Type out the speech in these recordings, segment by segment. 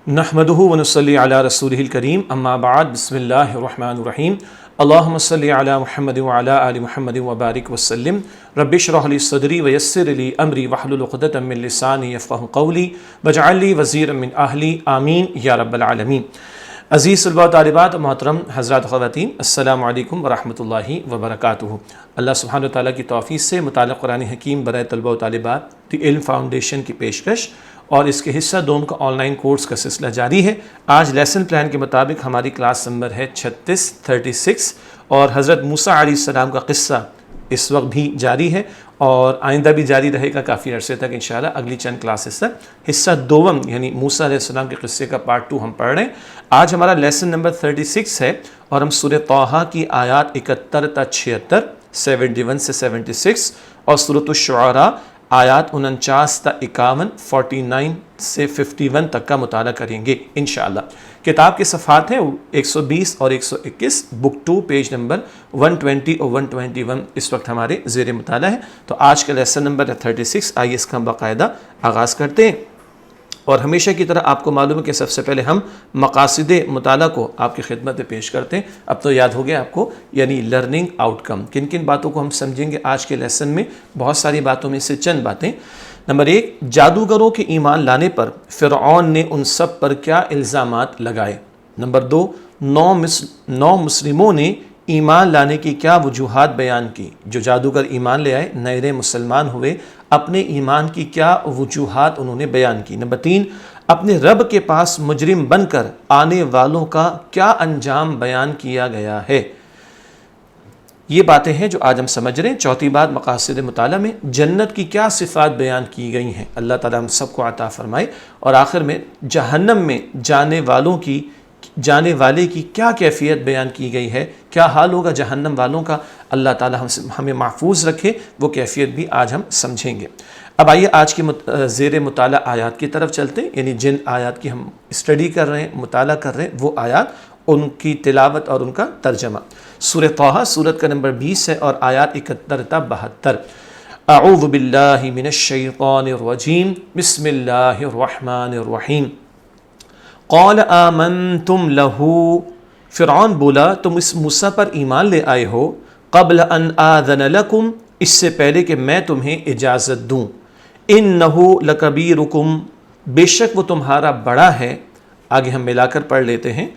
نحمدہ ونصلی علی رسولہ الکریم اما بعد بسم اللہ الرحمن الرحیم اللہم صلی علی محمد وعلی آل محمد وبارک وسلم رب اشرح لی صدری ویسر لی امری واحلل عقدۃ من لسانی یفقہوا قولی واجعل لی وزیرا من اہلی آمین یا رب العالمین۔ عزیز طلباء و طالبات، محترم حضرات خواتین، السلام علیکم ورحمۃ اللہ وبرکاتہ۔ اللہ سبحانہ وتعالیٰ کی توفیق سے مطالعہ قرآن حکیم برائے طلباء و طالبات دی علم فاؤنڈیشن کی پیشکش اور اس کے حصہ دوم کا آن لائن کورس کا سلسلہ جاری ہے۔ آج لیسن پلان کے مطابق ہماری کلاس نمبر ہے 36 اور حضرت موسیٰ علیہ السلام کا قصہ اس وقت بھی جاری ہے اور آئندہ بھی جاری رہے گا کافی عرصے تک انشاءاللہ، اگلی چند کلاسز تک۔ حصہ دوم یعنی موسیٰ علیہ السلام کے قصے کا پارٹ 2 ہم پڑھ رہے ہیں۔ آج ہمارا لیسن نمبر 36 ہے اور ہم سورہ طٰہٰ کی آیات 71 تا 76، 71 سے 76 اور سورۃ الشعراء آیات 49 تا 51، 49 سے 51 تک کا مطالعہ کریں گے انشاءاللہ۔ کتاب کے صفحات ہیں 120 اور 121، بک 2 پیج نمبر 120 اور 121 اس وقت ہمارے زیر مطالعہ ہے۔ تو آج کا لیسن نمبر ہے 36، آئیے اس کا ہم باقاعدہ آغاز کرتے ہیں۔ اور ہمیشہ کی طرح آپ کو معلوم ہے کہ سب سے پہلے ہم مقاصد مطالعہ کو آپ کی خدمت میں پیش کرتے ہیں۔ اب تو یاد ہو گیا آپ کو، یعنی لرننگ آؤٹ کم، کن کن باتوں کو ہم سمجھیں گے آج کے لیسن میں؟ بہت ساری باتوں میں سے چند باتیں۔ نمبر 1، جادوگروں کے ایمان لانے پر فرعون نے ان سب پر کیا الزامات لگائے۔ نمبر 2، نو مسلموں نے ایمان لانے کی کیا وجوہات بیان کی۔ جو جادوگر ایمان لے آئے، نئے مسلمان ہوئے، اپنے ایمان کی کیا وجوہات انہوں نے بیان کی۔ نمبر 3، اپنے رب کے پاس مجرم بن کر آنے والوں کا کیا انجام بیان کیا گیا ہے۔ یہ باتیں ہیں جو آج ہم سمجھ رہے ہیں۔ چوتھی بات، مقاصد مطالعہ میں جنت کی کیا صفات بیان کی گئی ہیں، اللہ تعالیٰ ہم سب کو عطا فرمائے۔ اور آخر میں جہنم میں جانے والے کی کیا کیفیت بیان کی گئی ہے، کیا حال ہوگا جہنم والوں کا، اللہ تعالیٰ ہمیں محفوظ رکھے، وہ کیفیت بھی آج ہم سمجھیں گے۔ اب آئیے آج کی زیر مطالعہ آیات کی طرف چلتے ہیں، یعنی جن آیات کی ہم اسٹڈی کر رہے ہیں، مطالعہ کر رہے ہیں، وہ آیات، ان کی تلاوت اور ان کا ترجمہ۔ سورہ طٰہٰ سورت کا نمبر 20 ہے اور آیات 71 تا 72۔ اعوذ باللہ من الشیطان الرجیم، بسم اللہ الرحمن الرحیم۔ قال آمنتم لہ، فرعون بولا تم اس موسیٰ پر ایمان لے آئے ہو، قبل ان آذن لکم، اس سے پہلے کہ میں تمہیں اجازت دوں۔ انہ لکبیرکم، بے شک وہ تمہارا بڑا ہے۔ آگے ہم ملا کر پڑھ لیتے ہیں۔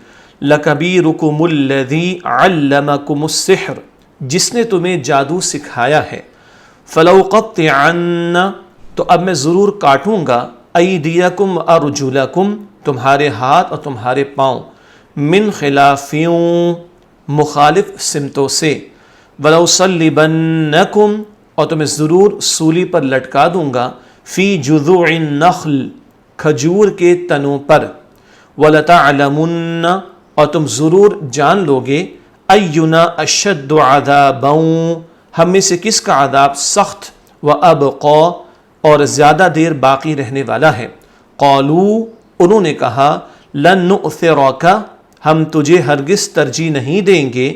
لکبیرکم الذی علمکم السحر، جس نے تمہیں جادو سکھایا ہے۔ فلوقطعن، تو اب میں ضرور کاٹوں گا، ایدیکم ارجلکم، تمہارے ہاتھ اور تمہارے پاؤں، من خلافیوں، مخالف سمتوں سے، ولأصلبنکم، اور تمہیں ضرور سولی پر لٹکا دوں گا، فی جذوع النخل، کھجور کے تنوں پر، ولتعلمن، اور تم ضرور جان لوگے، اینا اشد عذابا، ہم میں سے کس کا عذاب سخت، وابقا، اور زیادہ دیر باقی رہنے والا ہے۔ قالوا، انہوں نے کہا، لن نؤثرک، ہم تجھے ہرگز ترجیح نہیں دیں گے،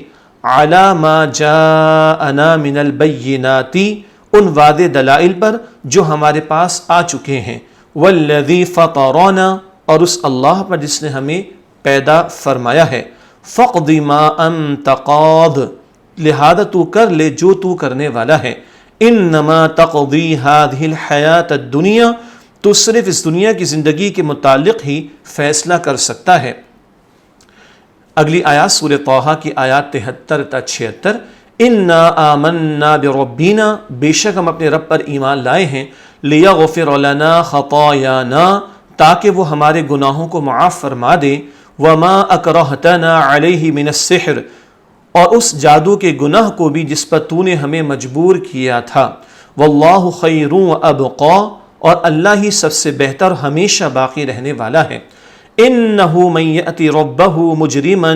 علی ما جاءنا من البینات، ان واضح دلائل پر جو ہمارے پاس آ چکے ہیں، والذی فطرنا، اور اس اللہ پر جس نے ہمیں پیدا فرمایا ہے، فاقض ما انت قاض، لہذا تو کر لے جو تو کرنے والا ہے، انما تقضی هذه الحیات الدنیا، تو صرف اس دنیا کی زندگی کے متعلق ہی فیصلہ کر سکتا ہے۔ اگلی آیات سورہ طٰہٰ کی آیات 73 تا 76۔ انا آمنا بربنا، بے شک ہم اپنے رب پر ایمان لائے ہیں، لیغفر لنا خطایانا، تاکہ وہ ہمارے گناہوں کو معاف فرما دے، وما اکرہتنا علیہ من السحر، اور اس جادو کے گناہ کو بھی جس پر تو نے ہمیں مجبور کیا تھا، واللہ خیر وابقا، اور اللہ ہی سب سے بہتر ہمیشہ باقی رہنے والا ہے۔ انہ من یأتی ربہ مجرما،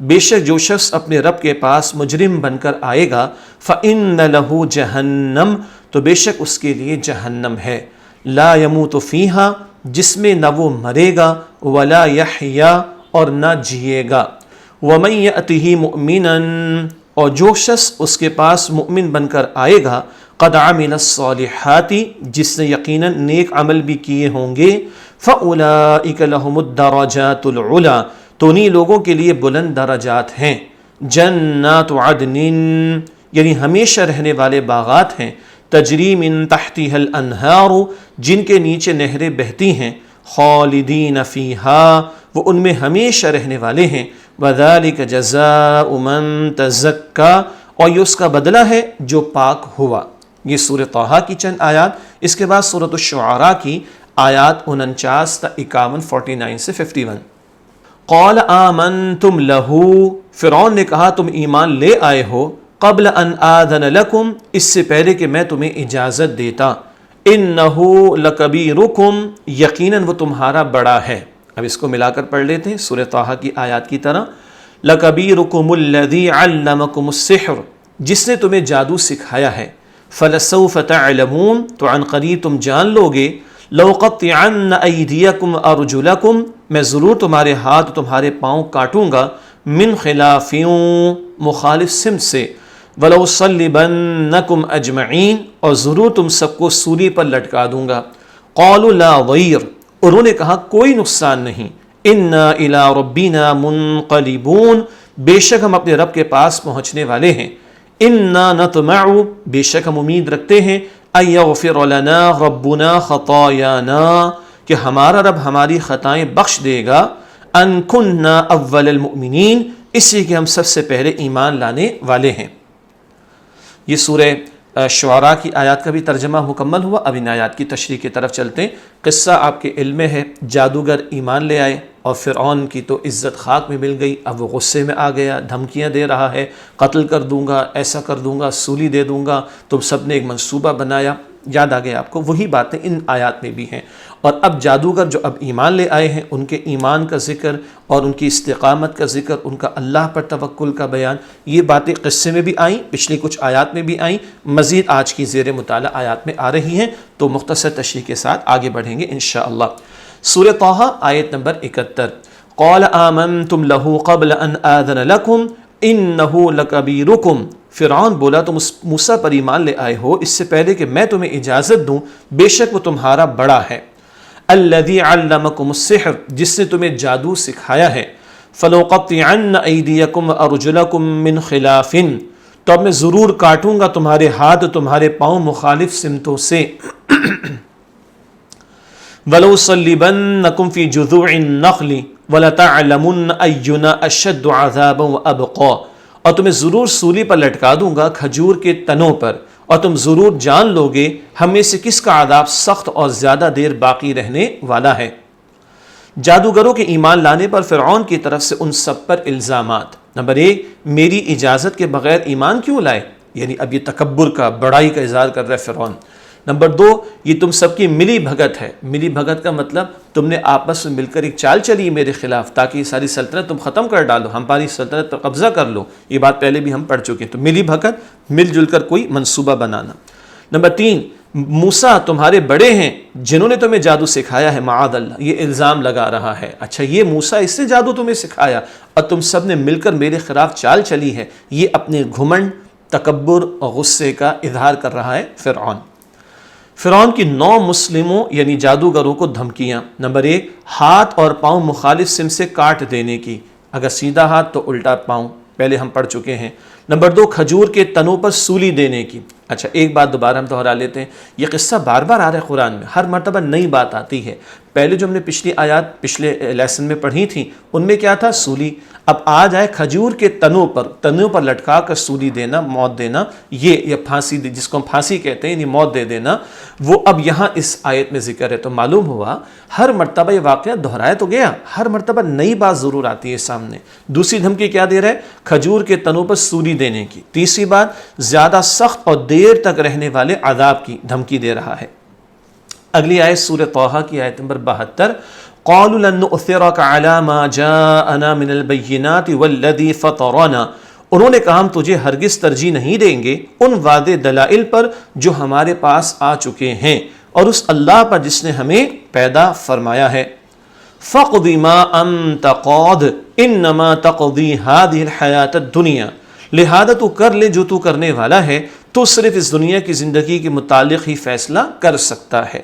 بے شک جو شخص اپنے رب کے پاس مجرم بن کر آئے گا، فإن لہ جہنم، تو بے شک اس کے لیے جہنم ہے، لا یموت فیہا، جس میں نہ وہ مرے گا، ولا یحیا، اور نہ جیے گا، ومن یأتہ مؤمنا، اور جو شخص اس کے پاس مؤمن بن کر آئے گا قد عمل الصالحات جس نے یقیناً نیک عمل بھی کیے ہوں گے فاولئک لهم الدرجات العلی تو انہی لوگوں کے لیے بلند درجات ہیں جنات عدن یعنی ہمیشہ رہنے والے باغات ہیں تجری من تحتها الانہار جن کے نیچے نہریں بہتی ہیں خالدین فیہا وہ ان میں ہمیشہ رہنے والے ہیں وذالک جزاء من تزکا اور یہ اس کا بدلہ ہے جو پاک ہوا۔ یہ سورہ طٰہٰ کی چند آیات، اس کے بعد سورۃ الشعراء کی آیات 49 تا 51 49 سے 51۔ قال آمنتم لہ فرعون نے کہا تم ایمان لے آئے ہو قبل ان آذن لکم اس سے پہلے کہ میں تمہیں اجازت دیتا انہ لکبیرکم یقیناً وہ تمہارا بڑا ہے۔ اب اس کو ملا کر پڑھ لیتے ہیں سورہ طٰہٰ کی آیات کی طرح لکبیرکم الذی علمکم السحر جس نے تمہیں جادو سکھایا ہے فلسوف تعلمون تو عن قریب تم جان لوگے لأقطعن ایدیکم ارجلکم میں ضرور تمہارے ہاتھ تمہارے پاؤں کاٹوں گا من خلاف مخالف سمت سے وَلَأُصَلِّبَنَّكُمْ أَجْمَعِينَ اور ضرور تم سب کو سولی پر لٹکا دوں گا قَالُوا لَا ضَيْرَ انہوں نے کہا کوئی نقصان نہیں إِنَّا إِلَىٰ رَبِّنَا مُنْقَلِبُونَ بے شک ہم اپنے رب کے پاس پہنچنے والے ہیں إِنَّا نَطْمَعُ بے شک ہم امید رکھتے ہیں أَن يَغْفِرَ لَنَا رَبُّنَا خَطَايَانَا کہ ہمارا رب ہماری خطائیں بخش دے گا أَن كُنَّا أَوَّلَ الْمُؤْمِنِينَ اس لیے کہ ہم سب سے پہلے ایمان لانے والے ہیں۔ یہ سورہ شعراء کی آیات کا بھی ترجمہ مکمل ہوا۔ اب ان آیات کی تشریح کی طرف چلتے ہیں۔ قصہ آپ کے علم میں ہے، جادوگر ایمان لے آئے اور فرعون کی تو عزت خاک میں مل گئی، اب وہ غصے میں آ گیا، دھمکیاں دے رہا ہے، قتل کر دوں گا، ایسا کر دوں گا، سولی دے دوں گا۔ تم سب نے ایک منصوبہ بنایا، یاد آ گیا آپ کو، وہی باتیں ان آیات میں بھی ہیں۔ اور اب جادوگر جو اب ایمان لے آئے ہیں ان کے ایمان کا ذکر اور ان کی استقامت کا ذکر، ان کا اللہ پر توکل کا بیان، یہ باتیں قصے میں بھی آئیں، پچھلی کچھ آیات میں بھی آئیں، مزید آج کی زیر مطالعہ آیات میں آ رہی ہیں، تو مختصر تشریح کے ساتھ آگے بڑھیں گے انشاءاللہ۔ سورہ طٰہٰ آیت نمبر 71 قال آمنتم لہ قبل ان آذن لکم انہ لکبیرکم فرعون بولا تم موسیٰ پر ایمان لے آئے ہو اس سے پہلے کہ میں تمہیں اجازت دوں، بے شک وہ تمہارا بڑا ہے۔ الذی علمکم السحر جس نے تمہیں جادو سکھایا ہے۔ فلأقطعن ایدیکم وارجلکم من خلاف تو اب میں ضرور کاٹوں گا تمہارے ہاتھ تمہارے پاؤں مخالف سمتوں سے۔ وَلَأُصَلِّبَنَّكُمْ فِي جُذُوعِ النَّخْلِ وَلَتَعْلَمُنَّ أَيُّنَا أَشَدُّ عَذَابًا وَأَبْقَىٰ اور تمہیں ضرور سولی پر لٹکا دوں گا کھجور کے تنوں پر، اور تم ضرور جان لوگے ہم میں سے کس کا عذاب سخت اور زیادہ دیر باقی رہنے والا ہے۔ جادوگروں کے ایمان لانے پر فرعون کی طرف سے ان سب پر الزامات۔ نمبر 1، میری اجازت کے بغیر ایمان کیوں لائے؟ یعنی اب یہ تکبر کا، بڑائی کا اظہار کر رہا ہے فرعون۔ نمبر 2، یہ تم سب کی ملی بھگت ہے۔ ملی بھگت کا مطلب تم نے آپس میں مل کر ایک چال چلی میرے خلاف تاکہ یہ ساری سلطنت تم ختم کر ڈالو، ہماری سلطنت پر قبضہ کر لو۔ یہ بات پہلے بھی ہم پڑھ چکے ہیں۔ تو ملی بھگت، مل جل کر کوئی منصوبہ بنانا۔ نمبر 3، موسیٰ تمہارے بڑے ہیں جنہوں نے تمہیں جادو سکھایا ہے، معاذ اللہ، یہ الزام لگا رہا ہے۔ اچھا یہ موسیٰ اس نے جادو تمہیں سکھایا اور تم سب نے مل کر میرے خلاف چال چلی ہے، یہ اپنے گھمنڈ، تکبر اور غصے کا اظہار کر رہا ہے فرعون۔ فرعون کی 9 مسلموں یعنی جادوگروں کو دھمکیاں۔ نمبر 1، ہاتھ اور پاؤں مخالف سمت سے کاٹ دینے کی، اگر سیدھا ہاتھ تو الٹا پاؤں، پہلے ہم پڑھ چکے ہیں۔ نمبر 2، کھجور کے تنوں پر سولی دینے کی۔ اچھا ایک بات دوبارہ ہم دہرا لیتے ہیں، یہ قصہ بار بار آ رہا ہے قرآن میں، ہر مرتبہ نئی بات آتی ہے۔ پہلے جو ہم نے پچھلی آیات پچھلے لیسن میں پڑھی تھیں ان میں کیا تھا؟ سولی۔ اب آ جائے کھجور کے تنوں پر لٹکا کر سولی دینا، موت دینا، یہ پھانسی جس کو ہم پھانسی کہتے ہیں، یعنی موت دے دینا، وہ اب یہاں اس آیت میں ذکر ہے۔ تو معلوم ہوا ہر مرتبہ یہ واقعہ دہرایا تو گیا، ہر مرتبہ نئی بات ضرور آتی ہے سامنے۔ دوسری دھمکی کیا دے رہا ہے؟ کھجور کے تنوں پر سولی دینے کی۔ تیسری بات، زیادہ سخت اور دیر تک رہنے والے عذاب کی دھمکی دے رہا ہے۔ اگلی آیت سورہ طٰہٰ کی آیت نمبر 72 قالوا لن نؤثرك على ما جاءنا من البينات والذي فطرنا انہوں نے کہا ہم تجھے ہرگز ترجیح نہیں دیں گے ان واضح دلائل پر جو ہمارے پاس آ چکے ہیں اور اس اللہ پر جس نے ہمیں پیدا فرمایا ہے۔ فَاقْضِ مَا أَنْتَ قَاضٍ إِنَّمَا تَقْضِي هَذِهِ الْحَيَاةَ الدُّنْيَا لہذا تو کر لے جو تو کرنے والا ہے، تو صرف اس دنیا کی زندگی کے متعلق ہی فیصلہ کر سکتا ہے۔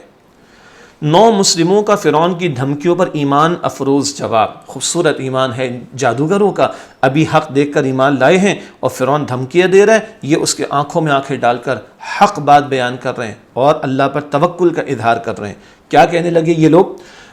9 مسلموں کا فرعون کی دھمکیوں پر ایمان افروز جواب۔ خوبصورت ایمان ہے جادوگروں کا، ابھی حق دیکھ کر ایمان لائے ہیں اور فرعون دھمکیاں دے رہا ہے، یہ اس کے آنکھوں میں آنکھیں ڈال کر حق بات بیان کر رہے ہیں اور اللہ پر توکل کا اظہار کر رہے ہیں۔ کیا کہنے لگے یہ لوگ؟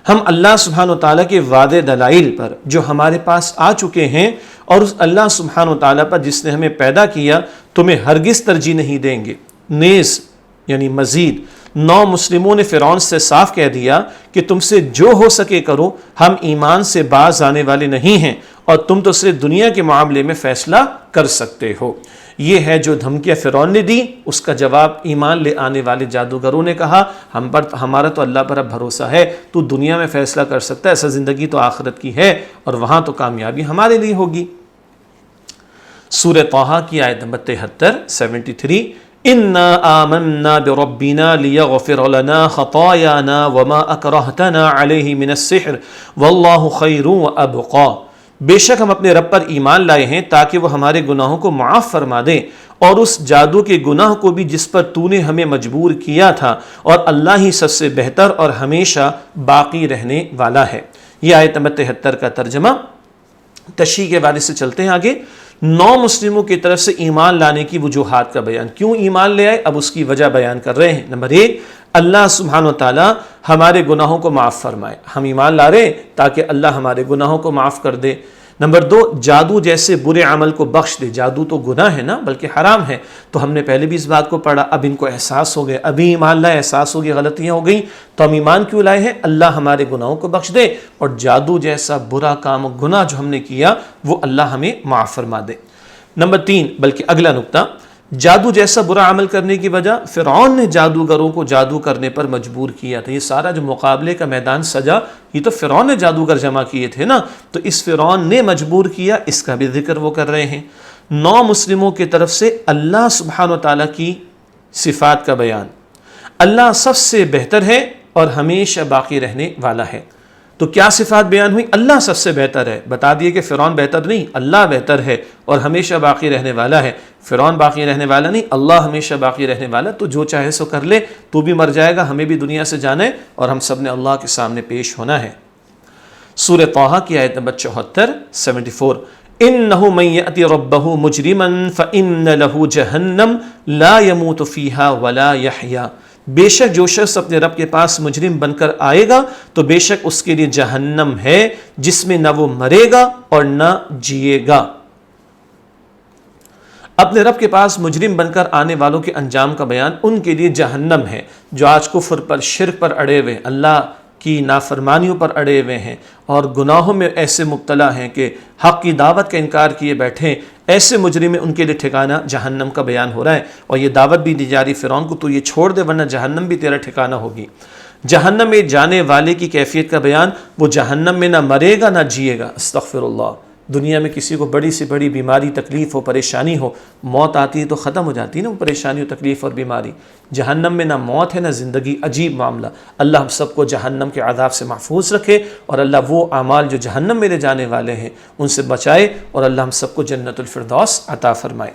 ہم اللہ سبحانہ و تعالیٰ کے وعدے دلائل پر جو ہمارے پاس آ چکے ہیں اور اس اللہ سبحانہ و تعالیٰ پر جس نے ہمیں پیدا کیا تمہیں ہرگز ترجیح نہیں دیں گے۔ نیز یعنی مزید 9 مسلموں نے فرعون سے صاف کہہ دیا کہ تم سے جو ہو سکے کرو، ہم ایمان سے باز آنے والے نہیں ہیں اور تم تو صرف دنیا کے معاملے میں فیصلہ کر سکتے ہو۔ یہ ہے جو دھمکیاں فرعون نے دی، اس کا جواب ایمان لے آنے والے جادوگروں نے کہا ہمارا تو اللہ پر اب بھروسہ ہے، تو دنیا میں فیصلہ کر سکتا ہے، ایسا زندگی تو آخرت کی ہے اور وہاں تو کامیابی ہمارے لیے ہوگی۔ سورہ طٰہٰ کی آیت نمبر 73 اِنَّا آمَنَّا بِرَبِّنَا لِيَغْفِرَ لَنَا خَطَايَانَا وَمَا أَكْرَهْتَنَا عَلَيْهِ مِنَ السِّحْرِ وَاللَّهُ خَيْرٌ وَأَبْقَىٰ۔ بے شک ہم اپنے رب پر ایمان لائے ہیں تاکہ وہ ہمارے گناہوں کو معاف فرما دے اور اس جادو کے گناہ کو بھی جس پر تو نے ہمیں مجبور کیا تھا، اور اللہ ہی سب سے بہتر اور ہمیشہ باقی رہنے والا ہے۔ یہ آیت نمبر 73 کا ترجمہ۔ تشریح کے حوالے سے چلتے ہیں آگے۔ 9 مسلموں کی طرف سے ایمان لانے کی وجوہات کا بیان، کیوں ایمان لے آئے اب اس کی وجہ بیان کر رہے ہیں۔ نمبر 1، اللہ سبحانہ و تعالیٰ ہمارے گناہوں کو معاف فرمائے، ہم ایمان لا رہے ہیں تاکہ اللہ ہمارے گناہوں کو معاف کر دے۔ نمبر 2، جادو جیسے برے عمل کو بخش دے، جادو تو گناہ ہے نا بلکہ حرام ہے، تو ہم نے پہلے بھی اس بات کو پڑھا، اب ان کو احساس ہو گیا، ابھی ایمان لائے احساس ہو گیا غلطیاں ہو گئیں، تو ہم ایمان کیوں لائے ہیں؟ اللہ ہمارے گناہوں کو بخش دے اور جادو جیسا برا کام و گناہ جو ہم نے کیا وہ اللہ ہمیں معاف فرما دے۔ نمبر 3، بلکہ اگلا نقطہ، جادو جیسا برا عمل کرنے کی وجہ فرعون نے جادوگروں کو جادو کرنے پر مجبور کیا تھا۔ یہ سارا جو مقابلے کا میدان سجا یہ تو فرعون نے جادوگر جمع کیے تھے نا، تو اس فرعون نے مجبور کیا، اس کا بھی ذکر وہ کر رہے ہیں۔ 9 مسلموں کی طرف سے اللہ سبحانہ و تعالیٰ کی صفات کا بیان، اللہ سب سے بہتر ہے اور ہمیشہ باقی رہنے والا ہے۔ تو کیا صفات بیان ہوئی؟ اللہ سب سے بہتر ہے، بتا دیے کہ فرعون بہتر نہیں، اللہ بہتر ہے اور ہمیشہ باقی رہنے والا ہے۔ فرعون باقی رہنے والا نہیں، اللہ ہمیشہ باقی رہنے والا، تو جو چاہے سو کر لے، تو بھی مر جائے گا، ہمیں بھی دنیا سے جانا ہے اور ہم سب نے اللہ کے سامنے پیش ہونا ہے۔ سورہ طٰہٰ کی آیت نمبر 74 إِنَّهُ مَن يَأْتِ رَبَّهُ مُجْرِمًا فَإِنَّ لَهُ جَهَنَّمَ لَا يَمُوتُ فِيهَا وَلَا يَحْيَا۔ بے شک جو شخص اپنے رب کے پاس مجرم بن کر آئے گا تو بے شک اس کے لیے جہنم ہے جس میں نہ وہ مرے گا اور نہ جیے گا۔ اپنے رب کے پاس مجرم بن کر آنے والوں کے انجام کا بیان، ان کے لیے جہنم ہے جو آج کفر پر، شرک پر اڑے ہوئے، اللہ کی نافرمانیوں پر اڑے ہوئے ہیں اور گناہوں میں ایسے مبتلا ہیں کہ حق کی دعوت کا انکار کیے بیٹھے، ایسے مجرم ان کے لیے ٹھکانہ جہنم کا بیان ہو رہا ہے۔ اور یہ دعوت بھی دی جا رہی فرعون کو، تو یہ چھوڑ دے ورنہ جہنم بھی تیرا ٹھکانہ ہوگی۔ جہنم میں جانے والے کی کیفیت کا بیان، وہ جہنم میں نہ مرے گا نہ جیے گا۔ استغفر اللہ۔ دنیا میں کسی کو بڑی سے بڑی بیماری، تکلیف ہو، پریشانی ہو، موت آتی ہے تو ختم ہو جاتی ہے نا وہ پریشانی و تکلیف اور بیماری۔ جہنم میں نہ موت ہے نہ زندگی، عجیب معاملہ۔ اللہ ہم سب کو جہنم کے عذاب سے محفوظ رکھے اور اللہ وہ اعمال جو جہنم میں لے جانے والے ہیں ان سے بچائے اور اللہ ہم سب کو جنت الفردوس عطا فرمائے۔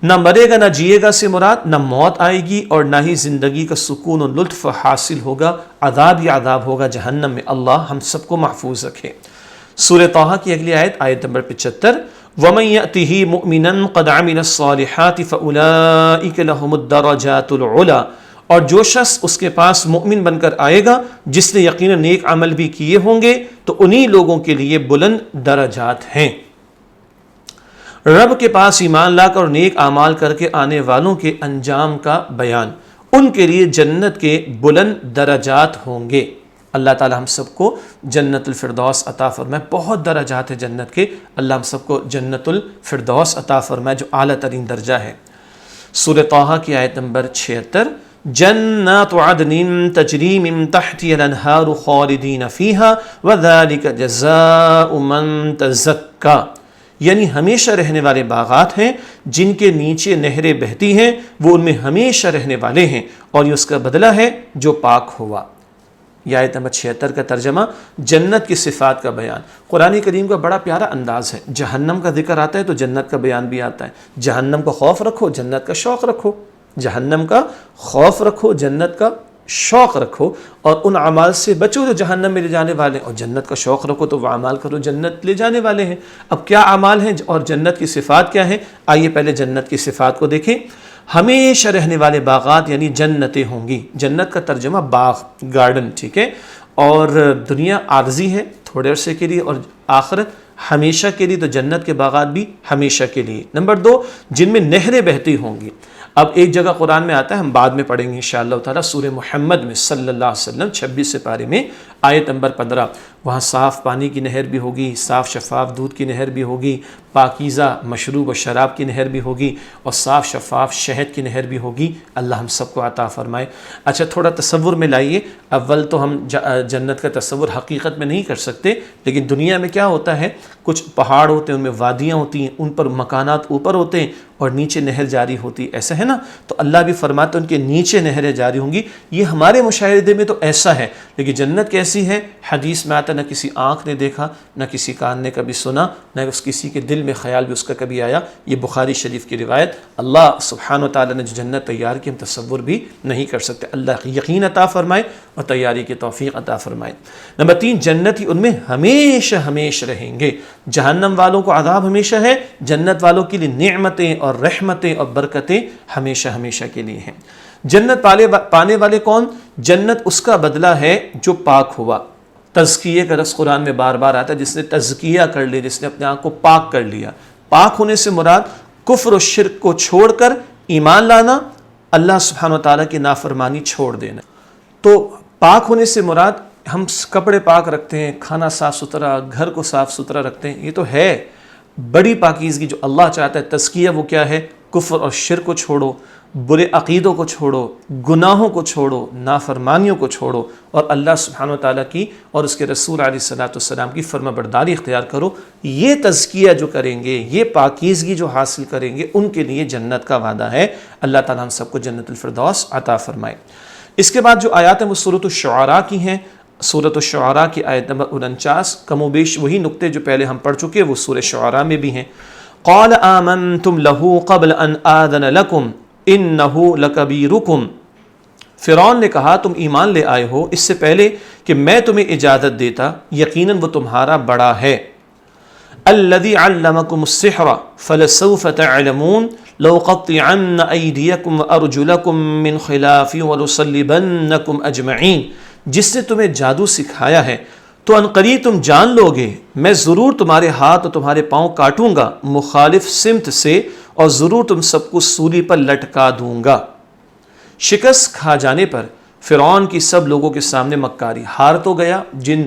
نہ مرے گا نہ جیے گا سے مراد نہ موت آئے گی اور نہ ہی زندگی کا سکون و لطف حاصل ہوگا، عذاب ہی عذاب ہوگا جہنم میں۔ اللہ ہم سب کو محفوظ رکھے۔ سورہ طٰہٰ کی اگلی آیت، آیت نمبر 75 وَمَن يَأْتِهِ مُؤْمِنًا قَدْ عَمِلَ الصَّالِحَاتِ فَأُولَٰئِكَ لَهُمُ الدَّرَجَاتُ الْعُلَىٰ، اور جو شخص اس کے پاس مؤمن بن کر آئے گا جس نے یقیناً نیک عمل بھی کیے ہوں گے تو انہی لوگوں کے لیے بلند درجات ہیں۔ رب کے پاس ایمان لا کر اور نیک اعمال کر کے آنے والوں کے انجام کا بیان، ان کے لیے جنت کے بلند درجات ہوں گے۔ اللہ تعالی ہم سب کو جنت الفردوس عطا فرمائے۔ بہت درجات ہیں جنت کے، اللہ ہم سب کو جنت الفردوس عطا فرمائے جو اعلیٰ ترین درجہ ہے۔ سورہ طٰہٰ کی آیت نمبر 76 جنات عدن تجری من تحتها الانہار خالدین فیہا وذالک جزاء من تزکا، یعنی ہمیشہ رہنے والے باغات ہیں جن کے نیچے نہریں بہتی ہیں، وہ ان میں ہمیشہ رہنے والے ہیں اور یہ اس کا بدلہ ہے جو پاک ہوا۔ یہ آیت نمبر 76 کا ترجمہ، جنت کی صفات کا بیان۔ قرآن کریم کا بڑا پیارا انداز ہے، جہنم کا ذکر آتا ہے تو جنت کا بیان بھی آتا ہے۔ جہنم کا خوف رکھو، جنت کا شوق رکھو، جہنم کا خوف رکھو، جنت کا شوق رکھو، اور ان اعمال سے بچو جو جہنم میں لے جانے والے ہیں، اور جنت کا شوق رکھو تو وہ اعمال کرو جنت لے جانے والے ہیں۔ اب کیا اعمال ہیں اور جنت کی صفات کیا ہیں؟ آئیے پہلے جنت کی صفات کو دیکھیں۔ ہمیشہ رہنے والے باغات یعنی جنتیں ہوں گی۔ جنت کا ترجمہ باغ، گارڈن، ٹھیک ہے، اور دنیا عارضی ہے تھوڑے عرصے کے لیے، اور آخرت ہمیشہ کے لیے، تو جنت کے باغات بھی ہمیشہ کے لیے۔ نمبر 2، جن میں نہریں بہتی ہوں گی۔ اب ایک جگہ قرآن میں آتا ہے، ہم بعد میں پڑھیں گے انشاءاللہ تعالیٰ، سورہ محمد میں صلی اللہ علیہ وسلم 26 پارے میں آیت نمبر 15، وہاں صاف پانی کی نہر بھی ہوگی، صاف شفاف دودھ کی نہر بھی ہوگی، پاکیزہ مشروب و شراب کی نہر بھی ہوگی، اور صاف شفاف شہد کی نہر بھی ہوگی۔ اللہ ہم سب کو عطا فرمائے۔ اچھا تھوڑا تصور میں لائیے، اول تو ہم جنت کا تصور حقیقت میں نہیں کر سکتے، لیکن دنیا میں کیا ہوتا ہے، کچھ پہاڑ ہوتے ہیں، ان میں وادیاں ہوتی ہیں، ان پر مکانات اوپر ہوتے ہیں اور نیچے نہر جاری ہوتی ہے، ایسا ہے نا؟ تو اللہ بھی فرماتے ہیں ان کے نیچے نہریں جاری ہوں گی۔ یہ ہمارے مشاہدے میں تو ایسا ہے، لیکن جنت کیسی ہے؟ حدیث میں آتا، نہ کسی آنکھ نے دیکھا، نہ کسی کان نے کبھی سنا، نہ کسی کے دل میں خیال بھی اس کا کبھی آیا۔ یہ بخاری شریف کی روایت۔ اللہ سبحانہ و تعالیٰ نے جو جنت تیار کی، ہم تصور بھی نہیں کر سکتے۔ اللہ یقین عطا فرمائے اور تیاری کی توفیق عطا فرمائے۔ نمبر 3، جنتی ان میں ہمیشہ ہمیشہ رہیں گے۔ جہنم والوں کو عذاب ہمیشہ ہے، جنت والوں کے لیے نعمتیں اور رحمتیں اور برکتیں ہمیشہ ہمیشہ کے لیے ہیں۔ جنت پانے والے کون؟ جنت اس کا بدلہ ہے جو پاک ہوا۔ تزکیے کا لفظ قرآن میں بار بار آتا ہے، جس نے تزکیہ کر لیا، جس نے اپنے آپ کو پاک کر لیا۔ پاک ہونے سے مراد کفر و شرک کو چھوڑ کر ایمان لانا، اللہ سبحانہ و تعالیٰ کی نافرمانی چھوڑ دینا۔ تو پاک ہونے سے مراد ہم کپڑے پاک رکھتے ہیں، کھانا صاف ستھرا، گھر کو صاف ستھرا رکھتے ہیں، یہ تو ہے بڑی پاکیزگی جو اللہ چاہتا ہے۔ تزکیہ وہ کیا ہے؟ کفر اور شرک کو چھوڑو، برے عقیدوں کو چھوڑو، گناہوں کو چھوڑو، نافرمانیوں کو چھوڑو، اور اللہ سبحانہ و تعالیٰ کی اور اس کے رسول علیہ الصلوۃ والسلام کی فرما برداری اختیار کرو۔ یہ تزکیہ جو کریں گے، یہ پاکیزگی جو حاصل کریں گے، ان کے لیے جنت کا وعدہ ہے۔ اللہ تعالیٰ ہم سب کو جنت الفردوس عطا فرمائے۔ اس کے بعد جو آیات ہیں وہ سورۃ الشعراء کی ہیں۔ سورۃ الشعراء کی آیت نمبر 49، کم و بیش وہی نقطے جو پہلے ہم پڑھ چکے وہ سورہ شعراء میں بھی ہیں۔ قال آمنتم له قبل ان آذن لكم انه لکبیرکم، فرعون نے کہا تم ایمان لے آئے ہو اس سے پہلے کہ میں تمہیں اجازت دیتا، یقیناً وہ تمہارا بڑا ہے۔ الذی علمکم السحر فلسوف تعلمون لأقطعن ایدیکم وارجلکم من خلاف ولصلبنکم اجمعین، جس نے تمہیں جادو سکھایا ہے تو عنقریب تم جان لو گے، میں ضرور تمہارے ہاتھ اور تمہارے پاؤں کاٹوں گا مخالف سمت سے، اور ضرور تم سب کو سولی پر لٹکا دوں گا۔ شکست کھا جانے پر فرعون کی سب لوگوں کے سامنے مکاری، ہار تو گیا، جن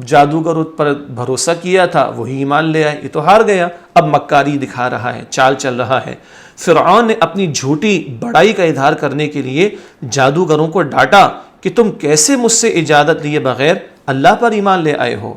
جادوگروں پر بھروسہ کیا تھا وہی ایمان لے آئے، یہ تو ہار گیا، اب مکاری دکھا رہا ہے، چال چل رہا ہے۔ فرعون نے اپنی جھوٹی بڑائی کا اظہار کرنے کے لیے جادوگروں کو ڈانٹا کہ تم کیسے مجھ سے اجازت لیے بغیر اللہ پر ایمان لے آئے ہو۔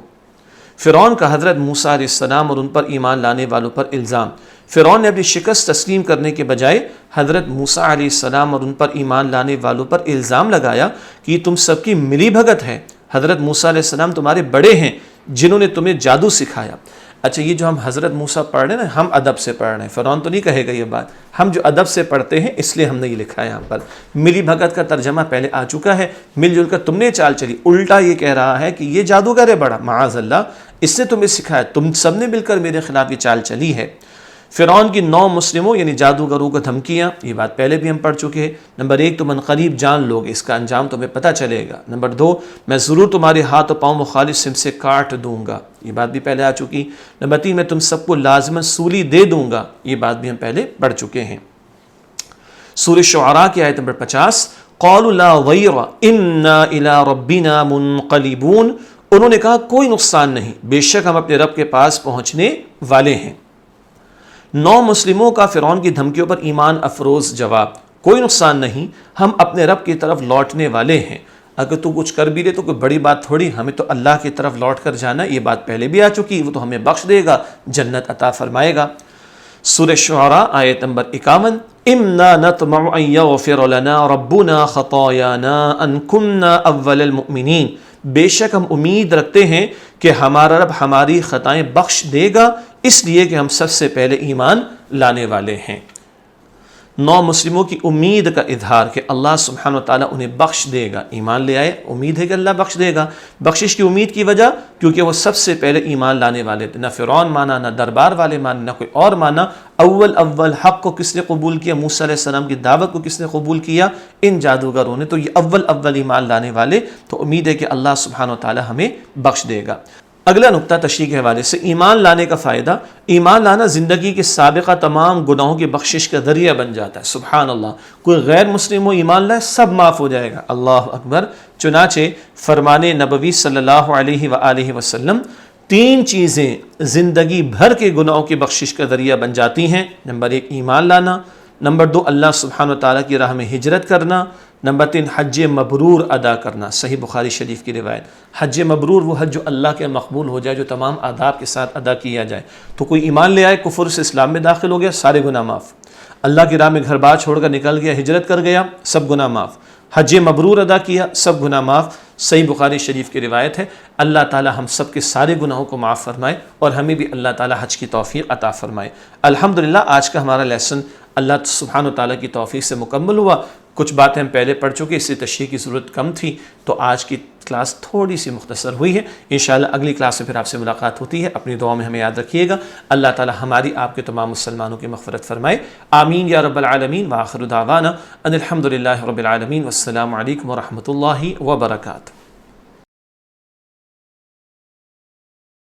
فرعون کا حضرت موسیٰ علیہ السلام اور ان پر ایمان لانے والوں پر الزام۔ فرعون نے اپنی شکست تسلیم کرنے کے بجائے حضرت موسیٰ علیہ السلام اور ان پر ایمان لانے والوں پر الزام لگایا کہ یہ تم سب کی ملی بھگت ہے، حضرت موسیٰ علیہ السلام تمہارے بڑے ہیں جنہوں نے تمہیں جادو سکھایا۔ اچھا یہ جو ہم حضرت موسیٰ پڑھ رہے ہیں نا، ہم ادب سے پڑھ رہے ہیں، فرعون تو نہیں کہے گا یہ بات، ہم جو ادب سے پڑھتے ہیں اس لیے ہم نے یہ لکھا ہے یہاں پر۔ ملی بھگت کا ترجمہ پہلے آ چکا ہے، مل جل کر تم نے چال چلی، الٹا یہ کہہ رہا ہے کہ یہ جادوگر ہے بڑا، معاذ اللہ، اس نے تمہیں سکھایا، تم سب نے مل کر میرے خلاف یہ چال چلی ہے۔ فرعون کی 9 مسلموں یعنی جادوگروں کو دھمکیاں، یہ بات پہلے بھی ہم پڑھ چکے ہیں۔ نمبر 1 تم عنقریب جان لوگے، اس کا انجام تمہیں پتہ چلے گا۔ نمبر 2 میں ضرور تمہارے ہاتھ و پاؤں مخالف سمت سے کاٹ دوں گا، یہ بات بھی پہلے آ چکی۔ نمبر 3 میں تم سب کو لازماً سولی دے دوں گا، یہ بات بھی ہم پہلے پڑھ چکے ہیں۔ سورہ شعراء کی آیت نمبر 50، قالوا لا ضیر انا الی ربنا منقلبون، انہوں نے کہا کوئی نقصان نہیں، بے شک ہم اپنے رب کے پاس پہنچنے والے ہیں۔ 9 مسلموں کا فرعون کی دھمکیوں پر ایمان افروز جواب، کوئی نقصان نہیں، ہم اپنے رب کی طرف لوٹنے والے ہیں، اگر تو کچھ کر بھی لے تو کوئی بڑی بات تھوڑی، ہمیں تو اللہ کی طرف لوٹ کر جانا، یہ بات پہلے بھی آ چکی، وہ تو ہمیں بخش دے گا، جنت عطا فرمائے گا۔ سورہ شعراء آیت نمبر 51، انا نطمع ان یغفر لنا ربنا خطایانا ان کنا اول المؤمنین، بے شک ہم امید رکھتے ہیں کہ ہمارا رب ہماری خطائیں بخش دے گا، اس لیے کہ ہم سب سے پہلے ایمان لانے والے ہیں۔ 9 مسلموں کی امید کا اظہار کہ اللہ سبحانہ وتعالیٰ انہیں بخش دے گا، ایمان لے آئے، امید ہے کہ اللہ بخش دے گا۔ بخشش کی امید کی وجہ کیونکہ وہ سب سے پہلے ایمان لانے والے تھے، نہ فرعون مانا، نہ دربار والے مانا، نہ کوئی اور مانا۔ اول حق کو کس نے قبول کیا؟ موسیٰ علیہ السلام کی دعوت کو کس نے قبول کیا؟ ان جادوگروں نے۔ تو یہ اول ایمان لانے والے، تو امید ہے کہ اللہ سبحانہ وتعالیٰ ہمیں بخش دے گا۔ اگلا نقطہ تشریح کے حوالے سے، ایمان لانے کا فائدہ، ایمان لانا زندگی کے سابقہ تمام گناہوں کی بخشش کا ذریعہ بن جاتا ہے۔ سبحان اللہ، کوئی غیر مسلم ہو ایمان لائے سب معاف ہو جائے گا۔ اللہ اکبر۔ چنانچہ فرمان نبوی صلی اللہ علیہ وآلہ وسلم 3 چیزیں زندگی بھر کے گناہوں کی بخشش کا ذریعہ بن جاتی ہیں۔ نمبر 1 ایمان لانا، نمبر 2 اللہ سبحانہ وتعالیٰ کی راہ میں ہجرت کرنا، نمبر 3 حج مبرور ادا کرنا۔ صحیح بخاری شریف کی روایت، حج مبرور وہ حج جو اللہ کے مقبول ہو جائے، جو تمام آداب کے ساتھ ادا کیا جائے۔ تو کوئی ایمان لے آئے، کفر سے اسلام میں داخل ہو گیا، سارے گناہ معاف۔ اللہ کی راہ میں گھر بار چھوڑ کر نکل گیا، ہجرت کر گیا، سب گناہ معاف۔ حج مبرور ادا کیا، سب گناہ معاف۔ صحیح بخاری شریف کی روایت ہے۔ اللہ تعالی ہم سب کے سارے گناہوں کو معاف فرمائے اور ہمیں بھی اللہ تعالی حج کی توفیق عطا فرمائے۔ الحمدللہ آج کا ہمارا لیسن اللہ سبحانہ وتعالی کی توفیق سے مکمل ہوا۔ کچھ باتیں ہم پہلے پڑھ چکے، اس سے تشریح کی ضرورت کم تھی، تو آج کی کلاس تھوڑی سی مختصر ہوئی ہے۔ انشاءاللہ اگلی کلاس میں پھر آپ سے ملاقات ہوتی ہے۔ اپنی دعاؤں میں ہمیں یاد رکھیے گا۔ اللہ تعالی ہماری آپ کے تمام مسلمانوں کی مغفرت فرمائے، آمین یا رب العالمین۔ وآخر دعوانا ان الحمدللہ رب العالمین، والسلام علیکم ورحمۃ اللہ وبرکاتہ۔